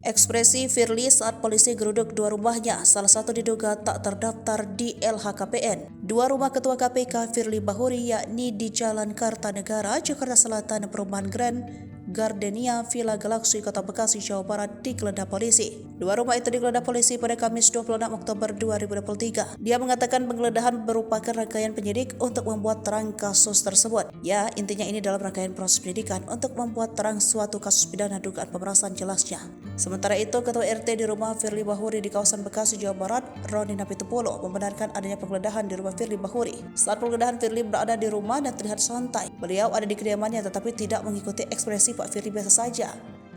Ekspresi Firly saat polisi geruduk dua rumahnya, salah satu diduga tak terdaftar di LHKPN. Dua rumah Ketua KPK Firly Bahuri yakni di Jalan Kartanegara, Jakarta Selatan, Perumahan Grand Gardenia Villa Galaxy, Kota Bekasi, Jawa Barat digeledah polisi. Dua rumah itu digeledah polisi pada Kamis 26 Oktober 2023. Dia mengatakan penggeledahan merupakan rangkaian penyidik untuk membuat terang kasus tersebut. Ya, intinya ini dalam rangkaian proses penyidikan untuk membuat terang suatu kasus pidana dugaan pemerasan jelasnya. Sementara itu, Ketua RT di rumah Firly Bahuri di kawasan Bekasi, Jawa Barat, Roni Napitupulu, membenarkan adanya penggeledahan di rumah Firly Bahuri. Saat penggeledahan, Firly berada di rumah dan terlihat santai. Beliau ada di kediamannya tetapi tidak mengikuti ekspresi Pak Firly biasa saja.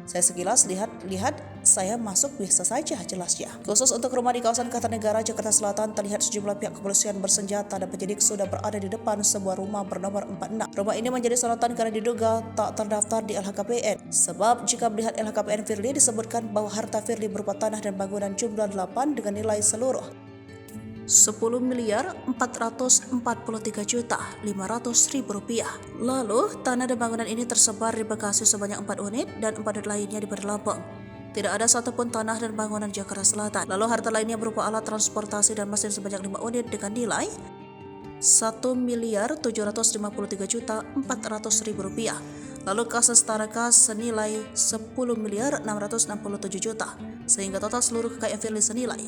Saya sekilas lihat saya masuk biasa saja, jelasnya. Khusus untuk rumah di kawasan Kartanegara, Jakarta Selatan, terlihat sejumlah pihak kepolisian bersenjata dan penyidik sudah berada di depan sebuah rumah bernomor 46. Rumah ini menjadi sorotan karena diduga tak terdaftar di LHKPN. Sebab jika melihat LHKPN Firly disebutkan bahwa harta Firly berupa tanah dan bangunan jumlah 8 dengan nilai seluruh 10.443.500.000 rupiah. Lalu, tanah dan bangunan ini tersebar di Bekasi sebanyak 4 unit dan 4 unit lainnya di Lampung. Tidak ada satupun tanah dan bangunan Jakarta Selatan. Lalu harta lainnya berupa alat transportasi dan mesin sebanyak 5 unit dengan nilai 1.753.400.000 rupiah. Lalu kas setara kas senilai 10.667 juta, sehingga total seluruh kekayaan Firly senilai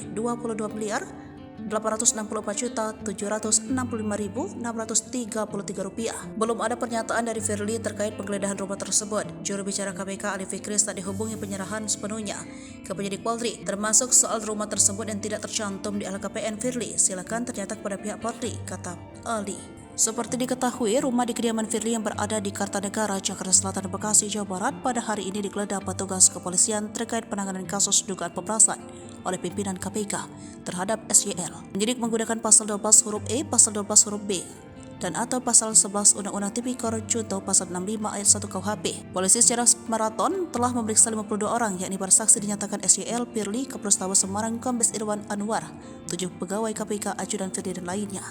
22.864.765.633 rupiah. Belum ada pernyataan dari Firly terkait penggeledahan rumah tersebut. Juru bicara KPK Ali Fikri tak dihubungi penyerahan sepenuhnya ke penyidik Polri, termasuk soal rumah tersebut yang tidak tercantum di LHKPN Firly. Silakan ternyata kepada pihak Polri, kata Ali. Seperti diketahui, rumah di kediaman Firly yang berada di Kartanegara, Jakarta Selatan, Bekasi, Jawa Barat pada hari ini digeledah petugas kepolisian terkait penanganan kasus dugaan pemerasan oleh pimpinan KPK terhadap SYL. Penyidik menggunakan pasal 12 huruf E, pasal 12 huruf B, dan atau pasal 11 Undang-Undang Tipikor Junto pasal 65 ayat 1 KUHP. Polisi secara maraton telah memeriksa 52 orang, yakni bersaksi dinyatakan SYL, Firly, Kapolresta Semarang, Kombes Irwan Anwar, 7 pegawai KPK, ajudan Firly dan lainnya.